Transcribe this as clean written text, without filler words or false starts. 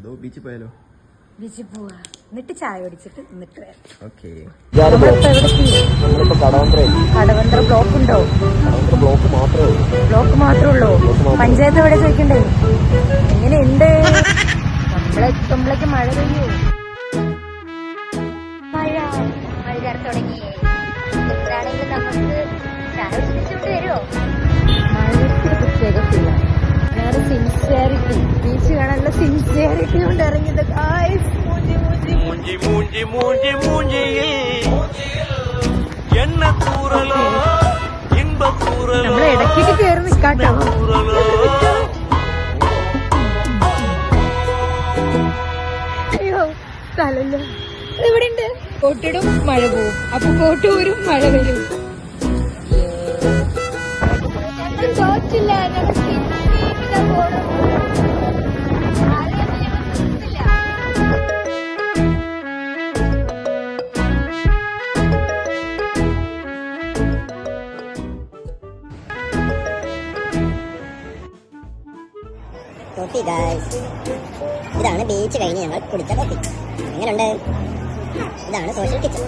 അതോ ബീച്ചിൽ പോയാലോ? ബീച്ചിൽ പോവാ, എന്നിട്ട് ചായ കുടിച്ചിട്ട് എന്നിട്ട് വരാം. ഓക്കെ. കടവന്ത്ര ബ്ലോക്ക് ഉണ്ടോ? ബ്ലോക്ക് മാത്രമേ ഉള്ളൂ. പഞ്ചായത്ത് എവിടെ ചോദിക്കണ്ടേ? എങ്ങനെയുണ്ട്? നമ്മളെത്തുമ്പോഴേക്ക് മഴ പെയ്യൂ. മഴ തുടങ്ങി. എത്രയാണെങ്കിലും നമുക്ക് ചായ കുടിച്ചിട്ട് വരുമോ? മഴയ്ക്ക് പ്രത്യേകത്തില്ല, വേറെ സിൻസിയറിറ്റി. ബീച്ച് കാണാനുള്ള സിൻസിയറിറ്റി കൊണ്ട് ഇറങ്ങിയത്. നമ്മള് ഇടയ്ക്കൊക്കെ കയറി നിക്കാട്ടോ. അയ്യോ സ്ഥലല്ല, ഇവിടെ ഉണ്ട്. കോട്ടിടും മഴ പോവും, അപ്പൊ കോട്ടൂരും മഴ വരും. തോറ്റില്ല. കോഫി ഗായ്സ്, ഇതാണ് ബീച്ച് കഴിഞ്ഞ് ഞങ്ങൾ കുടിച്ച കോഫി. എങ്ങനെയുണ്ട്? ഇതാണ് സോഷ്യൽ കിച്ചൺ.